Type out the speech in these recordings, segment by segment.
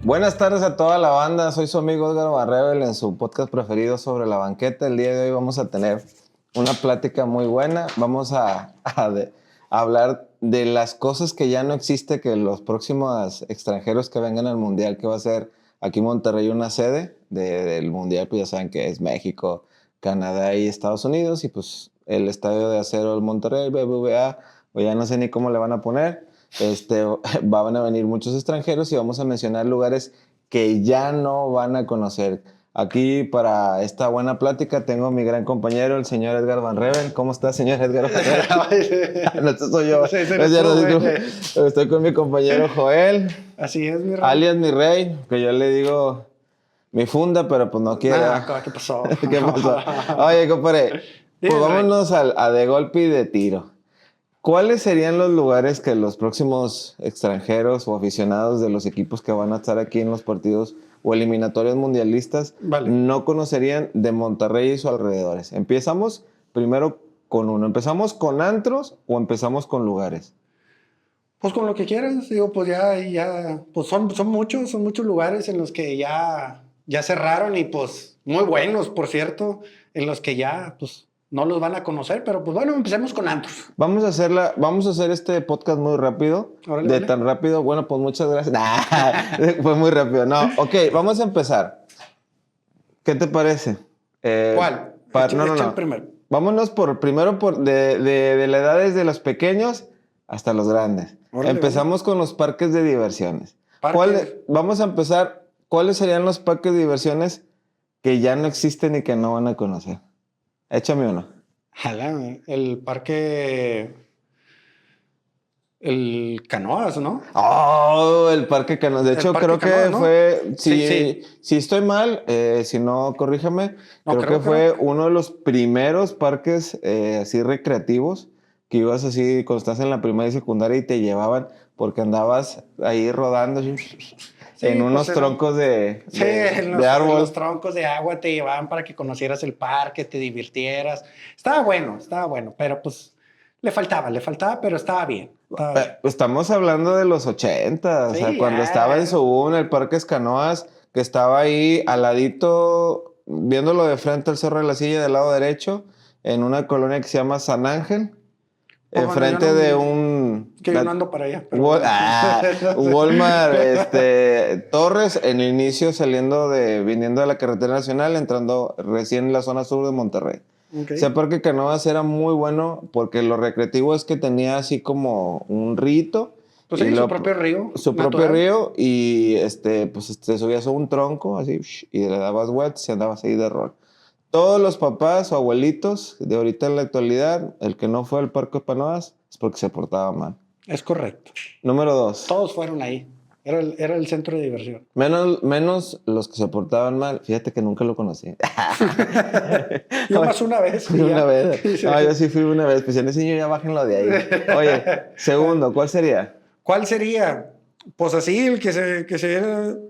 Buenas tardes a toda la banda, soy su amigo Edgar Barrebel en su podcast preferido sobre la banqueta. El día de hoy vamos a tener una plática muy buena. Vamos a hablar de las cosas que ya no existe, que los próximos extranjeros que vengan al Mundial, que va a ser aquí en Monterrey una sede del Mundial, pues ya saben que es México, Canadá y Estados Unidos, y pues el Estadio de Acero del Monterrey, el BBVA, o ya no sé ni cómo le van a poner. Van a venir muchos extranjeros y vamos a mencionar lugares que ya no van a conocer. Aquí para esta buena plática tengo a mi gran compañero, el señor Edgar Van Rebel. ¿Cómo está, señor Edgar Van Rebel? No, este soy yo. Sí, sí, tú, Estoy con mi compañero Joel, así es, mi rey. alias mi rey, que yo le digo mi funda, pero pues no quiere. ¿Qué pasó? ¿Qué pasó? Oye, compadre, pues Dime, vámonos a de golpe y de tiro. ¿Cuáles serían los lugares que los próximos extranjeros o aficionados de los equipos que van a estar aquí en los partidos o eliminatorios mundialistas Vale. no conocerían de Monterrey y sus alrededores? Empezamos primero con uno. ¿Empezamos con antros o empezamos con lugares? Pues con lo que quieras, digo, pues ya, pues son muchos lugares en los que ya cerraron y pues muy buenos, por cierto, en los que ya, pues no los van a conocer, pero pues bueno, empecemos con antros. Vamos a hacer este podcast muy rápido. Órale, De vale. tan rápido, bueno, pues muchas gracias. Nah, fue muy rápido. No, ok, vamos a empezar. ¿Qué te parece? ¿Cuál? Echa el primero. Vámonos primero de la edad desde los pequeños hasta los grandes. Órale, Empezamos con los parques de diversiones. Parques. Vamos a empezar. ¿Cuáles serían los parques de diversiones que ya no existen y que no van a conocer? Échame uno. Jala, el parque, el Canoas, ¿no? Oh, el Parque Canoas. De hecho, Parque creo que Canoas, ¿no? fue. Sí. Si estoy mal, si no, corríjame. No, creo que fue uno de los primeros parques así recreativos que ibas así cuando estás en la primaria y secundaria y te llevaban porque andabas ahí rodando así, en unos pues, troncos de en árbol. los troncos de agua te llevaban para que conocieras el parque, te divirtieras. Estaba bueno, pero pues le faltaba, pero estaba bien. Estamos hablando de los 80, o sea, Sí, cuando ya. estaba en Subún, el Parque Canoas, que estaba ahí al ladito, viéndolo de frente al Cerro de la Silla del lado derecho, en una colonia que se llama San Ángel, Pues, enfrente yo no- de un... Que yo no ando para allá. Pero Walmart, Torres, en el inicio viniendo de la carretera nacional, entrando recién en la zona sur de Monterrey. Okay. Ese Parque Canoas era muy bueno porque lo recreativo es que tenía así como un rito. Pues y sí, su propio río. Su natural. propio río y pues te subías a un tronco así y le dabas vueltas y andabas ahí de rol. Todos los papás o abuelitos de ahorita en la actualidad, el que no fue al Parque Canoas es porque se portaba mal. Es correcto. Número 2. Todos fueron ahí. Era el centro de diversión. Menos los que se portaban mal. Fíjate que nunca lo conocí. Yo más una vez. Fui una vez. Sí. No, yo sí fui una vez. Pues en ese niño ya bájenlo de ahí. Oye, segundo, ¿cuál sería? ¿Cuál sería? Pues así, el que se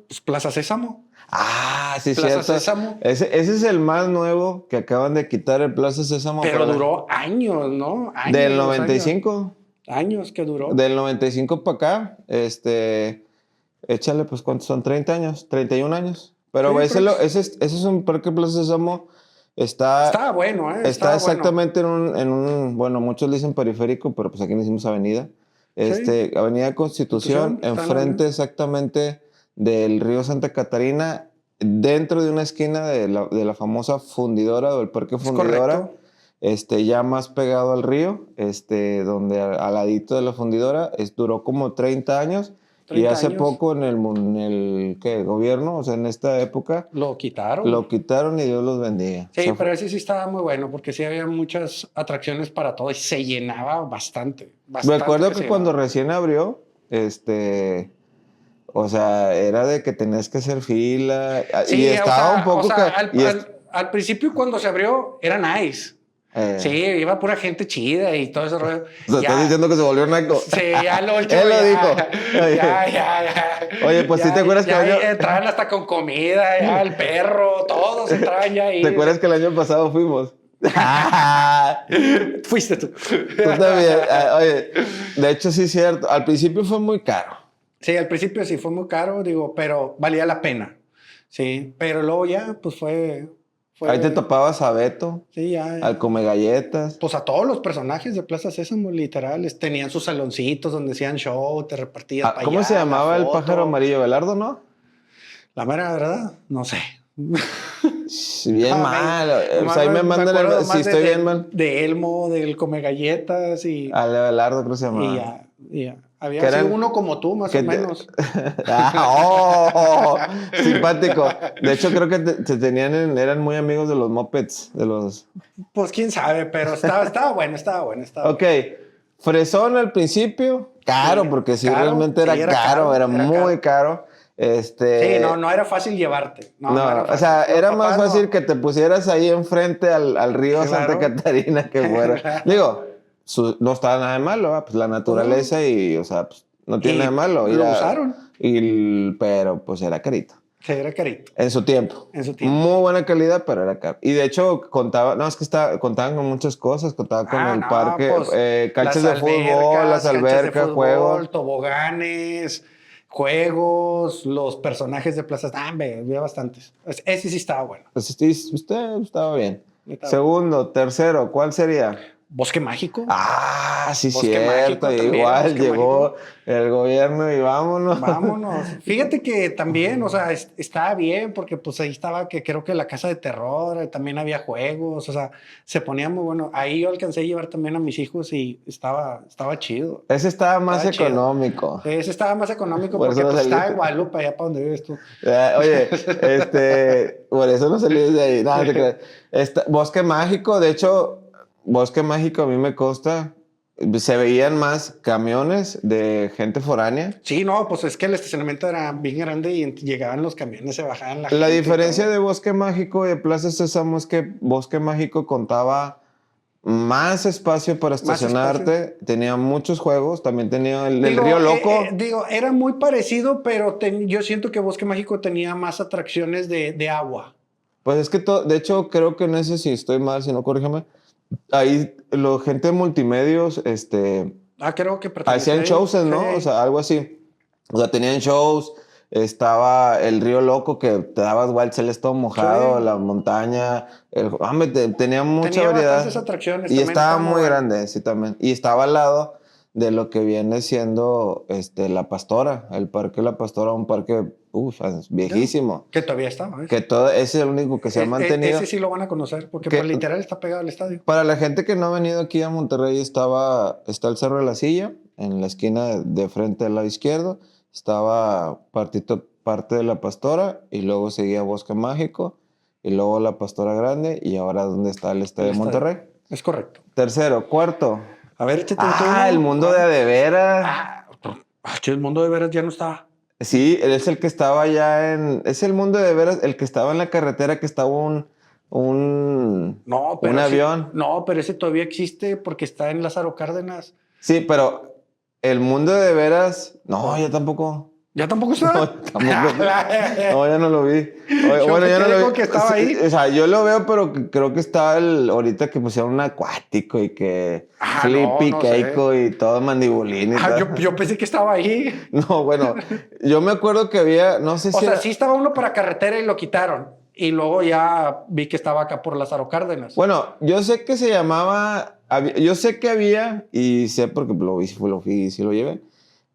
pues Plaza Sésamo. Ah, sí, Plaza cierto. Sésamo. Ese es el más nuevo que acaban de quitar el Plaza Sésamo. Pero duró años, ¿no? Años, del 95. Años que duró. Del 95 para acá, échale, pues, ¿cuántos son? 30 años, 31 años. Pero Sí, ese es un parque Plaza Sésamo. Estaba bueno, ¿eh? Está exactamente en un, bueno, muchos le dicen periférico, pero pues aquí le decimos avenida. Avenida Constitución, enfrente exactamente del río Santa Catarina, dentro de una esquina de la famosa fundidora o el parque fundidora. Ya más pegado al río, donde al ladito de la fundidora, duró como 30 años. Y hace poco en el gobierno, o sea, en esta época... Lo quitaron y Dios los bendiga. Sí, pero ese sí estaba muy bueno, porque sí había muchas atracciones para todo y se llenaba bastante. Me acuerdo que cuando recién abrió, o sea, era de que tenías que hacer fila. Sí, y estaba un poco... al principio cuando se abrió, era nice. Sí, iba pura gente chida y todo ese rollo. O sea, estás diciendo que se volvió naco. Sí, ya lo último. Él lo dijo. Ya. Oye, pues sí te acuerdas que entraban hasta con comida, ya el perro, todos entraban ya ahí. ¿Te acuerdas que el año pasado fuimos? Fuiste tú. Tú también. Oye, de hecho sí es cierto. Al principio fue muy caro. Sí, al principio sí fue muy caro, digo, pero valía la pena. Sí, pero luego ya, pues Ahí te topabas a Beto, sí, ya, al Come Galletas. pues a todos los personajes de Plaza Sésamo, literales, tenían sus saloncitos donde hacían show, te repartías Ah, para ¿cómo se allá, la llamaba el pájaro foto. amarillo? ¿Belardo, no? La mera verdad, no sé. Sí, bien No, mal. Pues nomás ahí me me mandan acuerdo si más estoy bien mal. de Elmo, del Come Galletas Al Belardo creo que se y llamaba. ya, y ya. Que Había así eran... uno como tú, más o Que te- menos. ¡Oh! Simpático. De hecho, creo que se tenían eran muy amigos de los Muppets, de los... Pues quién sabe, pero estaba bueno, estaba bueno, estaba Ok, bueno. fresón al principio, caro, Sí, porque sí, caro, realmente sí, era caro, era era muy caro. caro. Sí, no, no era fácil llevarte. No, no No, era o fácil. sea, Los era más papás fácil no. que te pusieras ahí enfrente al río Santa Claro. Catarina que fuera. Claro. Digo, no estaba nada de malo, ¿va? Pues la Pues no. naturaleza y, o sea, pues, no tiene nada de Y malo ir lo a... usaron. pero pues era carito. Sí, era carito En su tiempo. en su tiempo. Muy buena calidad, pero era caro. Y de hecho contaba, no, es que contaban con muchas cosas, contaba con Ah, el no, parque, pues canchas las de fútbol, las albercas, canchas de albercas, fútbol, juegos. toboganes, juegos, los personajes de plazas. Ah, había bastantes. Ese sí estaba bueno. Pues sí, usted estaba bien. Estaba bueno. Segundo, tercero, ¿cuál sería? Bosque Mágico. Ah, sí, Bosque cierto. Mágico también, Igual Bosque llegó Mágico. el gobierno y vámonos. Vámonos. Fíjate que también, o sea, estaba bien porque pues ahí estaba que creo que la casa de terror, también había juegos, o sea, se ponía muy bueno. Ahí yo alcancé a llevar también a mis hijos y estaba chido. Ese estaba más Estaba chido. económico. Ese estaba más económico Por eso porque no pues estaba en saliste. Guadalupe, allá para donde vives tú. Oye, por eso no salí de ahí. Nada, te creas. Bosque Mágico, de hecho, Bosque Mágico a mí me consta, se veían más camiones de gente foránea. Sí, no, pues es que el estacionamiento era bien grande y llegaban los camiones, se bajaban la La gente y diferencia todo. de Bosque Mágico y de Plaza Sésamo es que Bosque Mágico contaba más espacio para Más espacio. estacionarte, tenía muchos juegos, también tenía el Río Loco. Digo, era muy parecido, pero yo siento que Bosque Mágico tenía más atracciones de agua. Pues es que, de hecho, creo que en ese, si estoy mal, si no, corrígeme, ahí gente de multimedios, Ah, creo que pertenecía hacían ahí. shows, ¿no? O Sí. sea, algo así. O sea, tenían shows, estaba el Río Loco que te dabas vueltas, el todo mojado, Sí. la montaña, tenía mucha Tenía bastantes variedad atracciones, y también estaba estaba muy muy bueno. grande, sí, también. Y estaba al lado de lo que viene siendo La Pastora, el Parque La Pastora, un parque, es Ya. viejísimo, Que todavía estaba, que todo, ese es el único que se ha mantenido. ese sí lo van a conocer, porque pues Que literal está pegado al estadio. para la gente que no ha venido aquí a Monterrey, está el Cerro de la Silla, en la esquina de frente al lado izquierdo. Estaba parte de La Pastora y luego seguía Bosque Mágico y luego La Pastora Grande y ahora donde está el Estadio El de estadio. Monterrey. Es correcto. Tercero, cuarto. A ver, échate tú Ah, el uno. mundo de ¿Cuál? Adeveras. El mundo de veras ya no estaba. Sí, él es el que estaba ya es el mundo de veras, el que estaba en la carretera, que estaba un, No, un pero sí. avión. No, pero ese todavía existe porque está en Lázaro Cárdenas. Sí, pero el mundo de veras, no, yo tampoco. ¿Ya tampoco No, está? tampoco. No, ya no lo vi. Yo Bueno, me ya no quedé lo vi. con que estaba Sí, ahí. o sea, yo lo veo, pero creo que está ahorita que pusieron un acuático y que No, Flippy no sé. Keiko y todo mandibulín y todo. Yo pensé que estaba ahí. No, bueno, yo me acuerdo que había, no sé O si sea, era. sí estaba uno para carretera y lo quitaron. Y luego ya vi que estaba acá por Lázaro Cárdenas. Bueno, yo sé que se llamaba. Yo sé que había, y sé porque lo vi, sí lo llevé.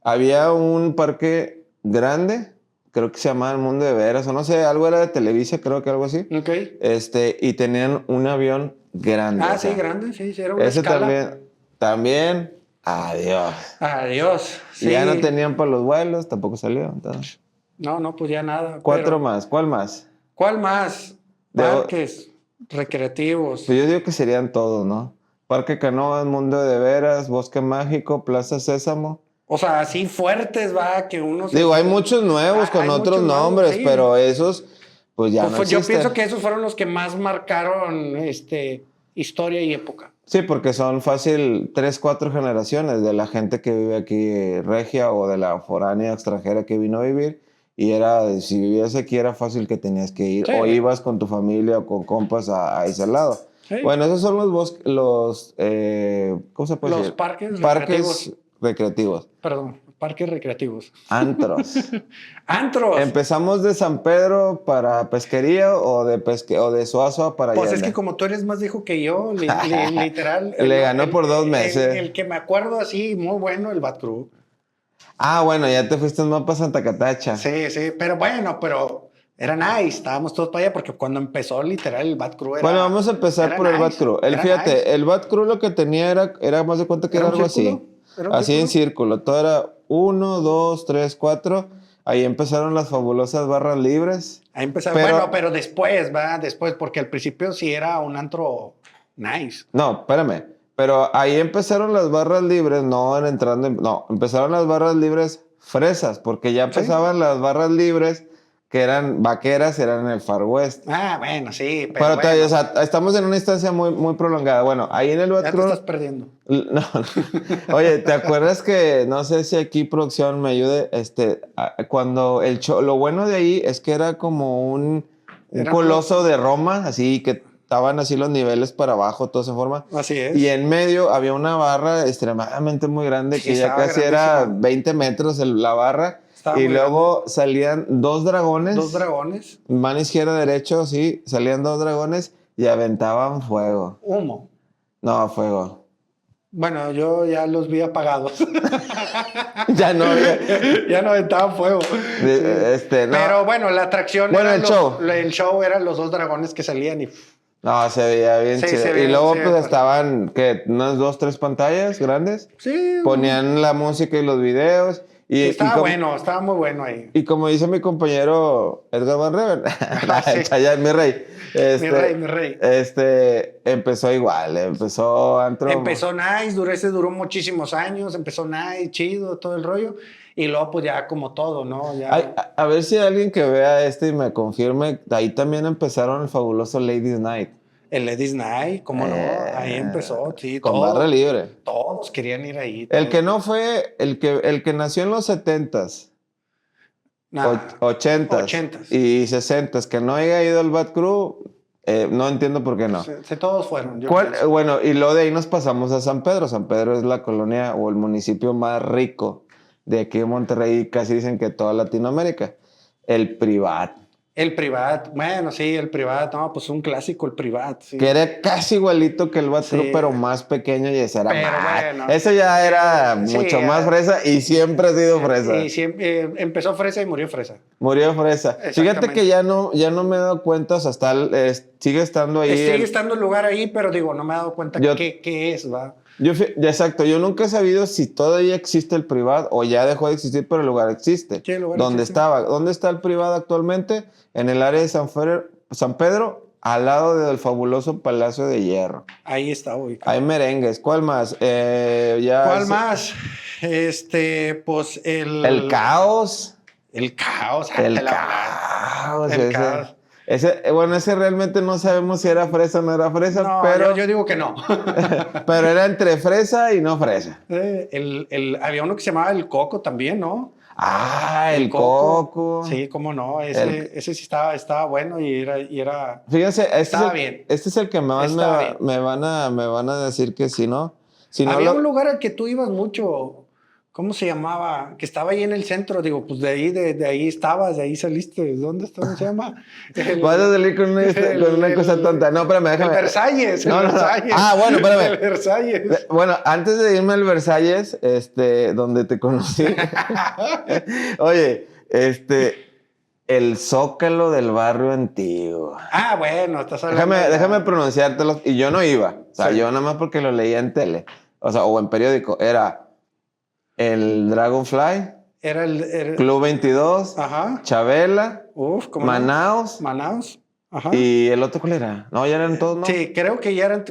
Había un parque grande, creo que se llamaba El Mundo de Veras, o no sé, algo era de Televisa, creo que algo así. Ok. Y tenían un avión grande. Ah, O sí, sea, grande, sí, sí, era una ese escala. también, adiós. Adiós, Ya no sí. tenían para los vuelos, tampoco salió. Entonces. No, no, pues ya nada. Cuatro Pero, más, ¿cuál más? ¿cuál más? De, Parques recreativos. pues yo digo que serían todos, ¿no? Parque Canoas, Mundo de Veras, Bosque Mágico, Plaza Sésamo. O sea, así fuertes, va, que uno se... Digo, hay muchos nuevos con Hay otros muchos nuevos, nombres, sí. pero esos, pues ya no Yo pienso existen. que esos fueron los que más marcaron historia y época. Sí, porque son fácil 3, 4 generaciones de la gente que vive aquí regia o de la foránea extranjera que vino a vivir. Y si vivías aquí era fácil que tenías que ir Sí, o ibas con tu familia o con compas a ese lado. sí. Bueno, esos son ¿cómo se puede Los decir? parques recreativos. Parques recreativos. Perdón. parques recreativos. Antros. Antros. ¿Empezamos de San Pedro para Pesquería o de Suazua para Pues Allende? es que como tú eres más viejo que yo, literal. Le ganó por 2 meses. El que me acuerdo así, muy bueno, el Bat Crew. Ah, bueno, ya te fuiste un mapa Santa Catacha. Sí, sí, pero bueno, pero era nice. Estábamos todos para allá porque cuando empezó literal el Bat Crew era. Bueno, vamos a empezar era por el nice, Bat Crew. era Fíjate, nice. el Bat Crew lo que tenía era más de cuenta que ¿Era era un algo círculo? así. ¿Era un Así en círculo? círculo. Todo era 1, 2, 3, 4. Ahí empezaron las fabulosas barras libres. Ahí empezó. Pero- Bueno, pero después, va, después, porque al principio sí era un antro nice. No, espérame. Pero ahí empezaron las barras libres, empezaron las barras libres fresas, porque ya Sí. empezaban las barras libres que eran vaqueras, eran en el Far West. Ah, bueno, sí, pero Pero bueno, todavía, o sea, estamos en una instancia muy, muy prolongada. Bueno, ahí en el Bat ya te Crew. estás perdiendo. No, no. Oye, ¿te acuerdas que, no sé si aquí producción me ayude, cuando el show, lo bueno de ahí es que era como un Era coloso de Roma, así que estaban así los niveles para abajo, toda esa forma. Así es. Y en medio había una barra extremadamente muy grande, Sí, que ya estaba casi era grandísima. 20 metros la barra. Estaba Y muy luego salían 2 dragones. Dos dragones, Mano izquierda, derecho, sí. Salían 2 dragones y aventaban fuego. humo. No, fuego. Bueno, yo ya los vi apagados. Ya no había. Ya no aventaban fuego. No. Pero bueno, la atracción Bueno, era el show. El show eran los dos dragones que salían y No, se veía bien Sí, chido. se Y veía- luego se pues veía estaban, ¿qué? Unas 2, 3 pantallas grandes. sí, Ponían la música y los videos. Y, sí, estaba como, bueno, estaba muy bueno ahí. Y como dice mi compañero Edgar Van Reven, Sí. Chayanne, mi rey. Mi rey. Empezó igual, empezó antro. Empezó nice, duró muchísimos años, empezó nice, chido, todo el rollo. Y luego pues ya como todo, ¿no? Ya Ay, a ver si hay alguien que vea y me confirme, ahí también empezaron el fabuloso Ladies Night. el Ladies Night, ¿cómo no? Ahí empezó, sí, Con todo. barra libre. Todos querían ir ahí. El todos. que no fue, el que nació en los 70s, Nah, 80s 80s. y 60s, que no haya ido al Bat Crew, no entiendo por qué no. Todos fueron. Yo pienso. Bueno, y luego de ahí nos pasamos a San Pedro. San Pedro es la colonia o el municipio más rico de aquí de Monterrey, casi dicen que toda Latinoamérica. El Privat, El Privat, bueno, sí, el Privat, no, pues un clásico, el Privat, sí. que era casi igualito que el Bat Crew, Sí. pero más pequeño y ese era Pero más. bueno. Ese ya era Sí, mucho más fresa y siempre ha sido fresa. Y siempre empezó fresa y murió fresa. Murió fresa. Fíjate Exactamente. que ya no me he dado cuenta, o sea, sigue estando ahí. Sigue estando el lugar ahí, pero digo, no me he dado cuenta Yo- qué es, va. Exacto, yo nunca he sabido si todavía existe el Privat o ya dejó de existir, pero el lugar existe. Sí, el lugar ¿Dónde existe. estaba? ¿Dónde está el Privat actualmente? En el área de San Pedro, al lado del fabuloso Palacio de Hierro. Ahí está ubicado. Hay merengues. ¿Cuál más? ¿Cuál más? Pues El Caos. El caos. El te la- Caos. El ese. Caos. Ese realmente no sabemos si era fresa o no era fresa, No, pero, yo digo que no. pero era entre fresa y no fresa. Había uno que se llamaba El Coco también, ¿no? Ah, el Coco. Sí, cómo no. Ese sí estaba bueno y era Fíjense, Estaba bien. Este es el que más Estaba bien. me van a decir que sí, ¿no? Si no Había lo- un lugar al que tú ibas mucho. ¿Cómo se llamaba? Que estaba ahí en el centro. Digo, pues de ahí estabas, de ahí saliste. ¿Dónde está? ¿Cómo se llama? Vas a salir con una cosa tonta. No, espérame, El déjame. Versalles. El No, no, no. Versalles. Ah, bueno, espérame. El Versalles. Bueno, antes de irme al Versalles, donde te conocí. Oye, el Zócalo del barrio antiguo. Ah, bueno, estás hablando. Déjame pronunciártelo. Y yo no iba. O sea, Sí. yo nada más porque lo leía en tele. O sea, o en periódico. Era el Dragonfly, Era el. Club 22, Ajá. Chabela, Uf, ¿cómo no? Manaos. Manaus. Ajá. ¿Y el otro cuál era? No, ya eran todos, ¿no? Sí, creo que ya eran.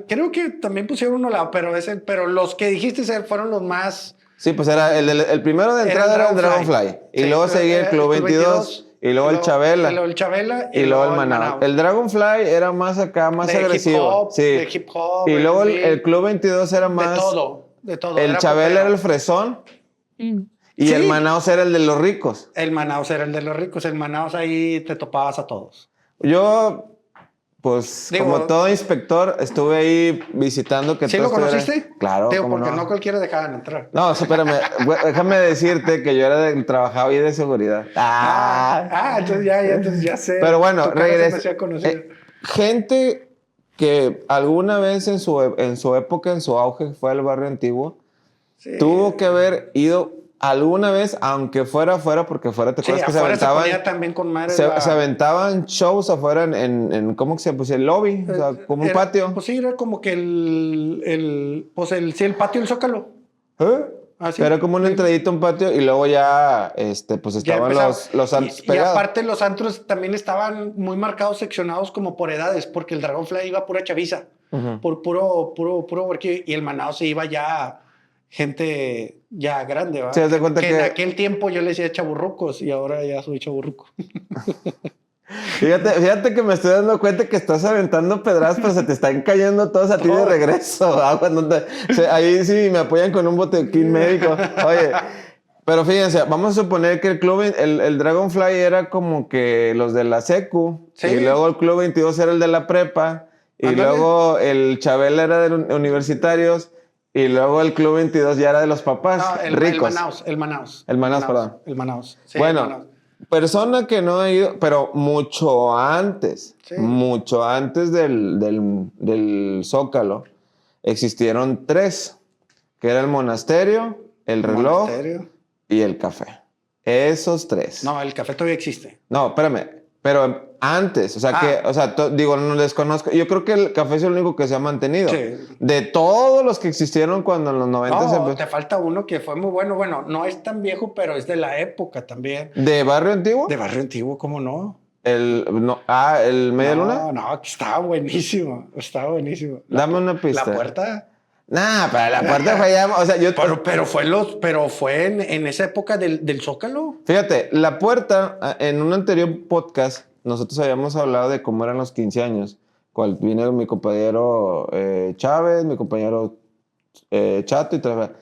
Creo que también pusieron uno al lado, pero los que dijiste fueron los más. Sí, pues era el primero de Era entrada el era el Dragonfly. Dragonfly. Y Sí, luego pero seguía el era Club 22. Y luego el Chabela. Y luego el Chabela. Y luego el Manaus. El Dragonfly era más acá, más de agresivo. Hip -hop, Sí. de hip hop. Y luego R&B, el Club 22 era más. de todo. El Era Chabela popero. era el fresón. Y Sí. el Manaus era el de los ricos. El Manaus era el de los ricos. El Manaus ahí te topabas a todos. Yo Pues Digo, como todo inspector, estuve ahí visitando que ¿sí todo lo conociste? Claro, Digo, ¿cómo porque no? no cualquiera dejaban entrar. No, espérame, déjame decirte que yo trabajaba ahí de seguridad. Entonces ya sé. Pero bueno, Tu cara se me regresa. hacía conocida. Gente que alguna vez en su época, en su auge, fue al barrio antiguo, Sí. tuvo que haber ido alguna vez, aunque fuera afuera, porque afuera te Sí, acuerdas que se afuera se ponía aventaban, también con madre se aventaban shows afuera en ¿cómo que se llama? Pues el lobby, o sea, como un patio. Pues sí, era como que el patio del Zócalo. ¿Eh? Así. Que era como una entradita, un patio, y luego ya, pues Ya estaban empezaba. los antros Y pegados. aparte los antros también estaban muy marcados, seccionados como por edades, porque el Dragonfly iba pura chaviza, por puro huerquillo, y el Manao se iba ya gente ya grande, ¿verdad? Sí, haz de cuenta que en que aquel tiempo yo le decía chaburrucos y ahora ya soy chaburruco. Fíjate que me estoy dando cuenta que estás aventando pedradas, pero se te están cayendo todos a ti de regreso. Ahí sí me apoyan con un botequín médico. Oye, pero fíjense, vamos a suponer que el club, el Dragonfly era como que los de la secu, Sí. y luego el club 22 era el de la prepa, y Ándale. luego el Chabel era de los universitarios, y luego el club 22 ya era de los papás No, ricos. El Manaus. El Manaus, perdón. El Manaus. Sí, Bueno, el Manaus. persona que no ha ido, pero mucho antes del Zócalo, existieron tres, que era el monasterio, el reloj Monasterio. y el café. Esos tres. No, el café todavía existe. No, espérame, pero antes, digo, no desconozco. Yo creo que el café es el único que se ha mantenido. Sí. De todos los que existieron cuando en los 90 No, te falta uno que fue muy bueno. Bueno, no es tan viejo, pero es de la época también. ¿De Barrio Antiguo? De Barrio Antiguo, ¿cómo no? El Media Luna. No, estaba buenísimo. Estaba buenísimo. Dame una pista. La puerta. Nah, pero la puerta fue ya, o sea, Pero fue en esa época del Zócalo. Fíjate, la puerta, en un anterior podcast, nosotros habíamos hablado de cómo eran los 15 años. Cual viene mi compañero Chávez, mi compañero Chato y tal.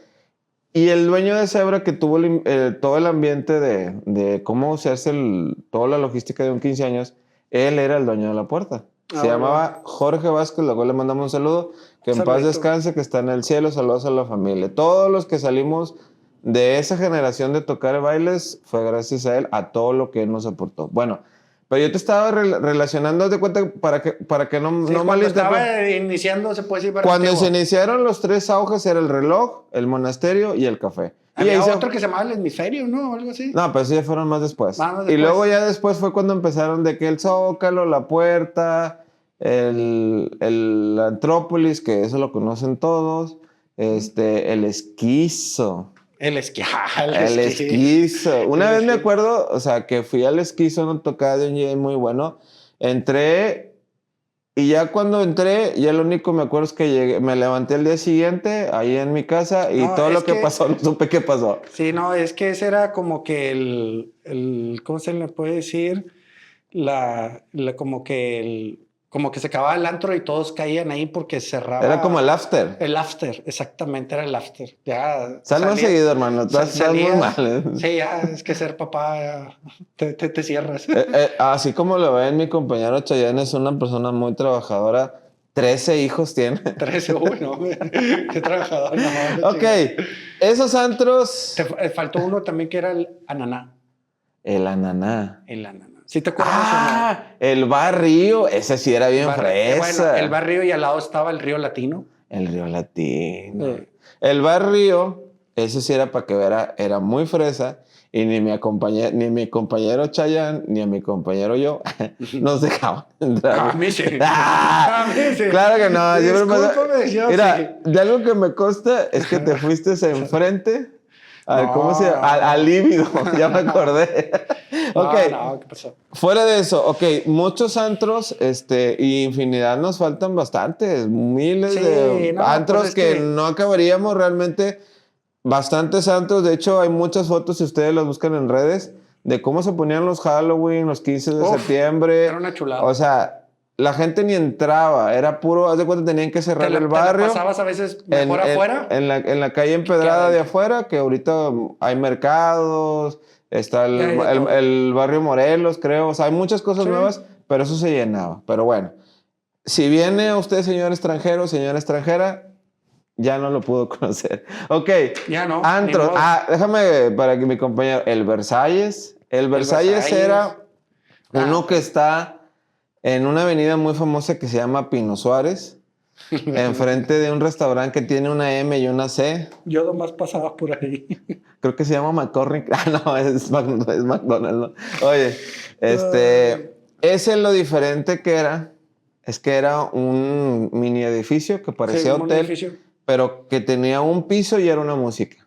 Y el dueño de Zebra que tuvo todo el ambiente de cómo se hace toda la logística de un 15 años, él era el dueño de la puerta. Se llamaba Jorge Vázquez, luego le mandamos un saludo. Que en paz descanse, que está en el cielo. Saludos a la familia. Todos los que salimos de esa generación de tocar bailes fue gracias a él, a todo lo que él nos aportó. Bueno, pero yo te estaba relacionando, haz de cuenta, para que no Cuando estaba iniciando, se puede decir. Cuando se iniciaron los tres auges era el reloj, el monasterio y el café. Había otro que se llamaba el hemisferio, ¿no? O algo así. No, pero sí ya fueron más después. Y luego ya después fue cuando empezaron de que el Zócalo, la puerta, el Antrópolis, que eso lo conocen todos, el Esquizo. El Esquizo. Una vez me acuerdo, o sea, que fui al Esquizo, no tocaba de un DJ muy bueno. Entré y ya cuando entré, ya lo único que me acuerdo es que llegué, me levanté el día siguiente ahí en mi casa y todo lo que pasó, no supe qué pasó. Sí, no, es que ese era como que ¿cómo se le puede decir? Como que se acababa el antro y todos caían ahí porque cerraba. Era como el after. El after, exactamente, era el after. Ya. Sal más seguido, hermano. Estás muy mal. Sí, ya, es que ser papá, te cierras. Así como lo ven, mi compañero Chayanne es una persona muy trabajadora. 13 hijos tiene. 13, bueno, qué trabajador. No, ok, esos antros. Te faltó uno también que era el ananá. El ananá. El ananá. ¿Sí te acuerdas? El barrio, ese sí era bien fresa. Bueno, el barrio y al lado estaba el Río Latino. El Río Latino. Sí. El barrio, ese sí era para que era muy fresa. Y ni mi compañero Chayanne, ni a mi compañero yo, nos dejaban entrar. A mí sí. A mí sí. Claro que no. Mira, sí. de algo que me consta es que te fuiste enfrente. ¿Cómo se llama? Al líbido, ya me acordé. Ok. No, ¿qué pasó? Fuera de eso, ok, muchos antros, y infinidad nos faltan bastantes, miles de antros pues que no acabaríamos realmente, bastantes antros. De hecho, hay muchas fotos, si ustedes las buscan en redes, de cómo se ponían los Halloween, los 15 de septiembre. Era una chulada. O sea, la gente ni entraba, era puro, haz de cuenta, tenían que cerrar el barrio. ¿Te la pasabas a veces mejor afuera? En la calle empedrada de afuera, que ahorita hay mercados, está el barrio Morelos, creo. O sea, hay muchas cosas nuevas, pero eso se llenaba. Pero bueno, Si viene usted, señor extranjero, señora extranjera, ya no lo pudo conocer. Ok, Ya no. antro. Déjame para que mi compañero, el Versalles. El Versalles era uno que está en una avenida muy famosa que se llama Pino Suárez, enfrente de un restaurante que tiene una M y una C. Yo nomás pasaba por ahí. Creo que se llama McCormick. Ah, no, es McDonald's, ¿no? Oye, ese lo diferente que era, es que era un mini edificio que parecía Sí, un hotel, edificio. pero que tenía un piso y era una música.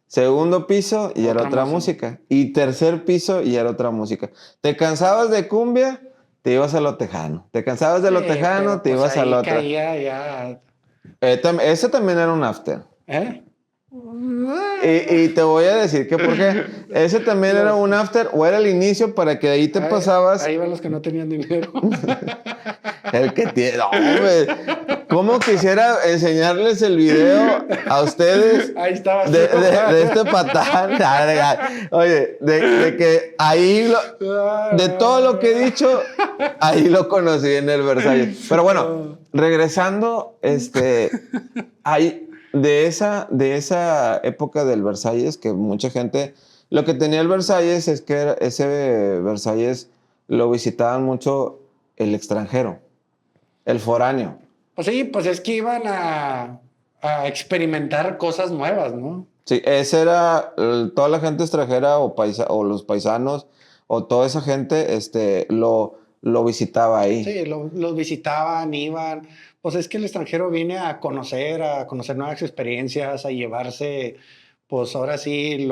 Segundo piso y era otra música. música. Y tercer piso y era otra música. Te cansabas de cumbia, te ibas a lo tejano. Te cansabas de lo tejano, Pero, te pues, ibas ahí al otro. caía ya. Ese también era un after. ¿Eh? Y te voy a decir que por qué. Ese también era un after o era el inicio para que ahí te pasabas. Ahí van los que no tenían dinero. El que tiene. No, hombre. ¿Cómo quisiera enseñarles el video a ustedes? Ahí estaba. De este patán. Oye, de que ahí de todo lo que he dicho, ahí lo conocí en el Versalles. Pero bueno, regresando, hay de esa época del Versalles que mucha gente. Lo que tenía el Versalles es que ese Versalles lo visitaban mucho el extranjero, el foráneo. Pues sí, pues es que iban a experimentar cosas nuevas, ¿no? Sí, ese era toda la gente extranjera o los paisanos o toda esa gente lo visitaba ahí. Sí, los visitaban, iban. Pues es que el extranjero viene a conocer nuevas experiencias, a llevarse, pues ahora sí,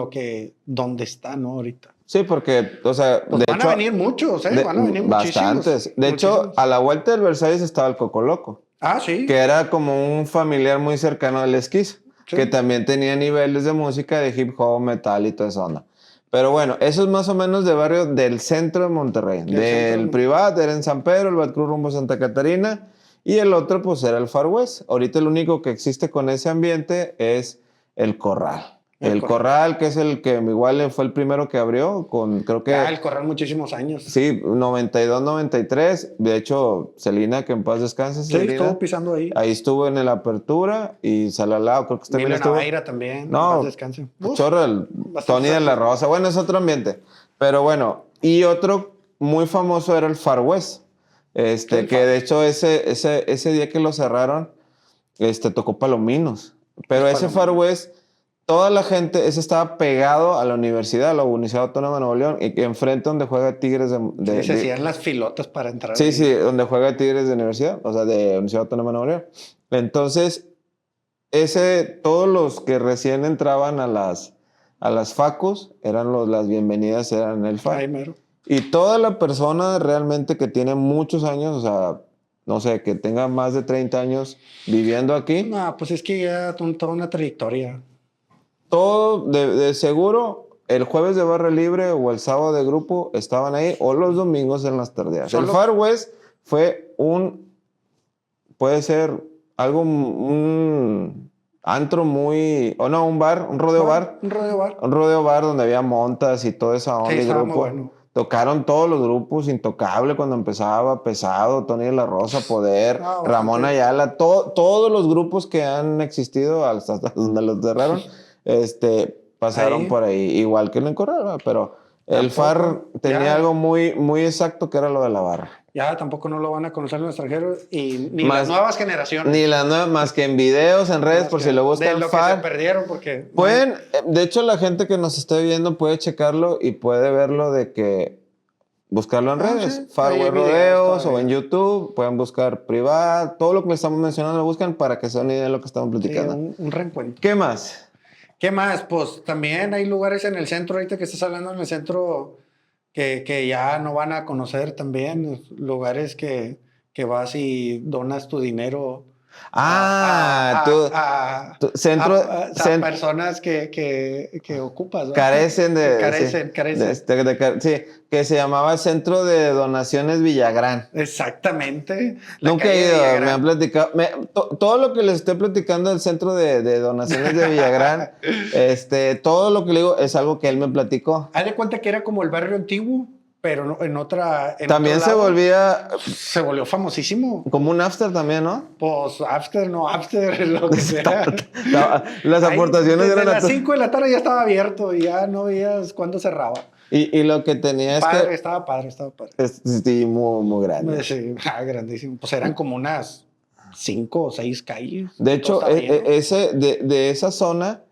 donde está, ¿no? Ahorita. Sí, porque, o sea, Pues de van hecho, a venir muchos, ¿eh? Van a venir bastantes. De hecho, muchísimos. a la vuelta del Versalles estaba el Coco Loco, Ah, sí. que era como un familiar muy cercano del esquiz, Sí. que también tenía niveles de música de hip hop, metal y toda esa onda. Pero bueno, eso es más o menos de barrio del centro de Monterrey. Del Privat era en San Pedro, el Batcruz rumbo a Santa Catarina, y el otro pues era el Far West. Ahorita el único que existe con ese ambiente es el Corral. El Corral, que es el que igual fue el primero que abrió, creo que... el Corral muchísimos años. Sí, 92, 93. De hecho, Celina, que en paz descanse. Sí, Celina, estuvo pisando ahí. Ahí estuvo en la apertura y Salalao, creo que también estuvo. Naveira también, No, en paz descanse. Chorro, Tony de la Rosa. Bueno, es otro ambiente. Pero bueno, y otro muy famoso era el Far West. Que de hecho ese día que lo cerraron, tocó Palominos. Pero ese Far West, toda la gente, ese estaba pegado a la universidad, a la Universidad Autónoma de Nuevo León, y enfrente donde juega Tigres se hacían las filotas para entrar. Sí, sí, donde juega Tigres de universidad, o sea, de Universidad Autónoma de Nuevo León. Entonces, todos los que recién entraban a las facus, las bienvenidas, eran el FAC. Ay, mero. Y toda la persona realmente que tiene muchos años, o sea, no sé, que tenga más de 30 años viviendo aquí. No, pues es que ya toda una trayectoria. Todo de seguro, el jueves de barra libre o el sábado de grupo estaban ahí, o los domingos en las tardeas. El Far West fue puede ser algo, un antro un bar, un rodeo bar. Un rodeo bar. Un rodeo bar donde había montas y toda esa onda. Sí, y estaba grupo. muy bueno. Tocaron todos los grupos, Intocable cuando empezaba, Pesado, Tony de la Rosa, Poder, Ramón Ayala, todos los grupos que han existido hasta donde los cerraron, pasaron por ahí, igual que en el Corral, pero el Far tenía algo muy, muy exacto que era lo de la barra. Ya tampoco no lo van a conocer los extranjeros y ni las nuevas generaciones. Ni las nuevas, más que en videos, en redes, por si lo buscan. De lo Far, que se perdieron, porque... Pueden, de hecho, la gente que nos esté viendo puede checarlo y puede verlo buscarlo en redes. Sí, Far West videos Rodeos todavía. o en YouTube. Pueden buscar privado. Todo lo que le estamos mencionando lo buscan para que se den una idea de lo que estamos platicando. Sí, un reencuentro. ¿Qué más? ¿Qué más? Pues también hay lugares en el centro, ahorita que estás hablando en el centro, que ya no van a conocer también. Lugares que vas y donas tu dinero. Centro. Personas que ocupas, ¿no? Carecen de. Carecen. Sí, que se llamaba Centro de Donaciones Villagrán. Exactamente. Nunca he ido, me han platicado. Todo lo que les estoy platicando del Centro de Donaciones de Villagrán, todo lo que le digo es algo que él me platicó. Haz de cuenta que era como el barrio antiguo, pero en También otro se lado, volvía se volvió famosísimo. como un after también, ¿no? Pues after, no after, lo que sea. Las Ahí, aportaciones desde eran las 5 de la tarde ya estaba abierto y ya no veías cuándo cerraba. y lo que tenía es Padre, que estaba padre, estaba padre. sí, muy, muy grande. Sí, grandísimo. Pues eran como unas 5 o 6 calles. De Y todo hecho, estaba lleno. de esa zona,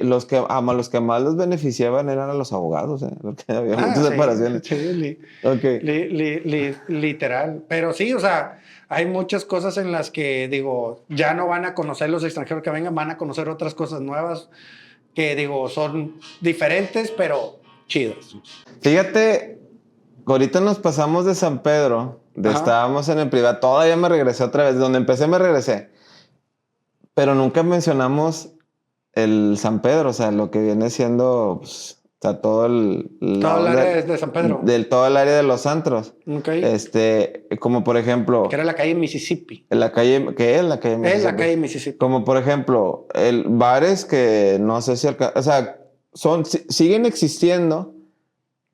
los que más los beneficiaban eran a los abogados, porque había muchas Sí, separaciones. sí, Ok. literal. Pero sí, o sea, hay muchas cosas en las que, digo, ya no van a conocer los extranjeros que vengan, van a conocer otras cosas nuevas que, digo, son diferentes, pero chidas. Fíjate, ahorita nos pasamos de San Pedro, Ajá. estábamos en el privado, todavía me regresé otra vez, donde empecé me regresé, pero nunca mencionamos el San Pedro, o sea, lo que viene siendo, pues, o sea, todo la Todo el onda área es de San Pedro. todo el área de los antros. Ok. Como por ejemplo, Que era la calle Mississippi. en la calle, ¿qué es la calle Es Mississippi? la calle Mississippi. Como por ejemplo, bares que no sé si o sea, siguen existiendo,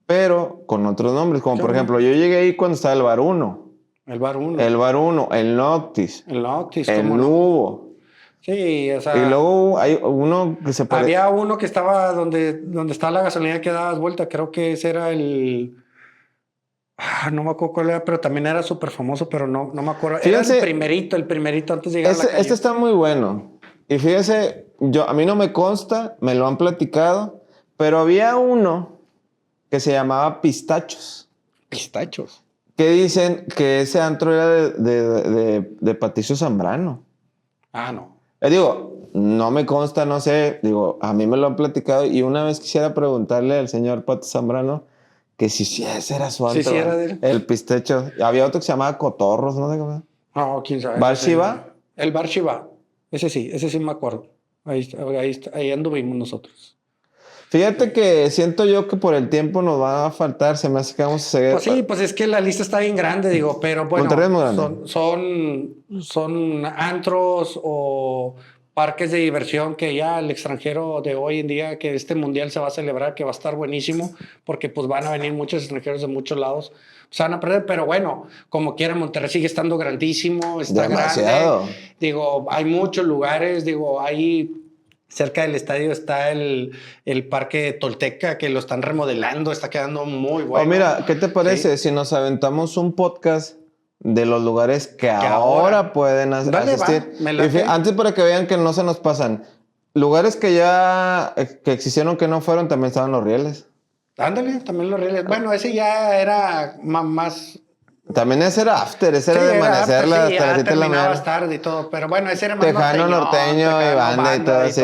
pero con otros nombres. Como por ¿Cómo? ejemplo, yo llegué ahí cuando estaba el Bar 1. El Bar 1. El Bar 1, el Noctis, El Noctis, el ¿cómo no? Nubo. Sí, o Y sea, luego hay uno que se parece. había uno que estaba donde estaba la gasolina que dabas vuelta. Creo que ese era el. No me acuerdo cuál era, pero también era súper famoso, pero no me acuerdo. Fíjense, Era el primerito antes de llegar a la calle. Este está muy bueno. Y fíjese, a mí no me consta, me lo han platicado, pero había uno que se llamaba Pistachos. Pistachos. Que dicen que ese antro era de Patricio Zambrano. No. Digo, no me consta, no sé, digo, a mí me lo han platicado y una vez quisiera preguntarle al señor Pato Zambrano que si ese era su antro. Sí, era de él. El Pistacho. Había otro que se llamaba Cotorros, ¿no? No, quién sabe. ¿Bar Shiva? El Bar Shiva. Ese sí me acuerdo. Ahí anduvimos nosotros. Fíjate que siento yo que por el tiempo nos va a faltar, se me hace que vamos a seguir. Pues sí, pues es que la lista está bien grande, digo, pero bueno, Monterrey es muy grande. son antros o parques de diversión que ya el extranjero de hoy en día, que este mundial se va a celebrar, que va a estar buenísimo, porque pues van a venir muchos extranjeros de muchos lados, se van a perder, pero bueno, como quiera, Monterrey sigue estando grandísimo, está Demasiado. grande, digo, hay muchos lugares, digo, hay... Cerca del estadio está el Parque Tolteca, que lo están remodelando, está quedando muy bueno. Mira, ¿qué te parece Sí. si nos aventamos un podcast de los lugares que ahora pueden asistir? Me late. Antes para que vean que no se nos pasan. Lugares que ya que existieron que no fueron, también estaban los rieles. Ándale, también los rieles. Bueno, ese ya era más... También ese era after, ese era de amanecerla hasta las 7 de la mañana. Tarde y todo, pero bueno, ese era más Tejano, norteño y banda y todo así.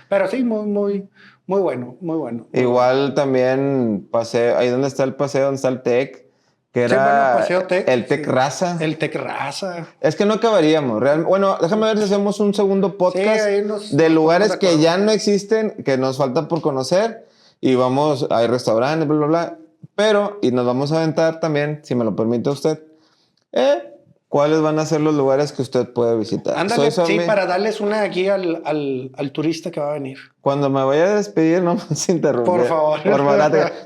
Pero sí, muy bueno, muy bueno. Igual también paseo, ahí donde está el paseo, donde está el TEC, que era bueno, Paseo Tec, el TEC Raza. El TEC Raza. Es que no acabaríamos. Bueno, déjame ver si hacemos un segundo podcast de lugares que ya no existen, que nos falta por conocer, y vamos, hay restaurantes, bla, bla, bla. Pero, y nos vamos a aventar también, si me lo permite usted, ¿cuáles van a ser los lugares que usted puede visitar? Ándale, sí, para darles una guía al turista que va a venir. Cuando me vaya a despedir, no me interrumpa. Por favor.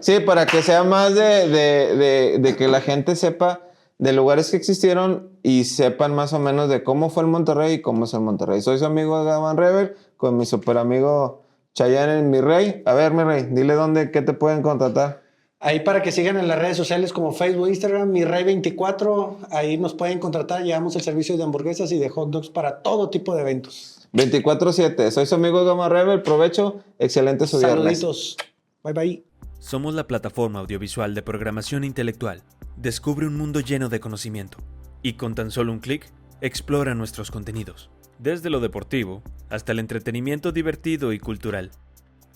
Sí, para que sea más de que la gente sepa de lugares que existieron y sepan más o menos de cómo fue el Monterrey y cómo es el Monterrey. Soy su amigo Gavan Rebel con mi super amigo Chayanne, mi rey. A ver, mi rey, dile qué te pueden contratar. Ahí para que sigan en las redes sociales como Facebook, Instagram, Mi Rey 24. Ahí nos pueden contratar. Llevamos el servicio de hamburguesas y de hot dogs para todo tipo de eventos. 24/7. Soy su amigo Gama Rebel. Provecho. Excelente su viernes. Saluditos. Bye, bye. Somos la plataforma audiovisual de programación intelectual. Descubre un mundo lleno de conocimiento. Y con tan solo un clic, explora nuestros contenidos. Desde lo deportivo hasta el entretenimiento divertido y cultural.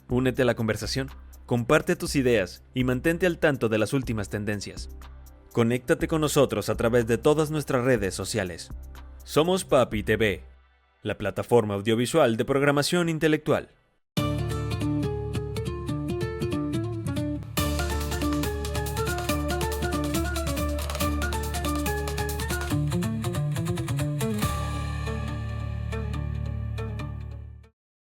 Únete a la conversación. Comparte tus ideas y mantente al tanto de las últimas tendencias. Conéctate con nosotros a través de todas nuestras redes sociales. Somos Papi TV, la plataforma audiovisual de programación intelectual.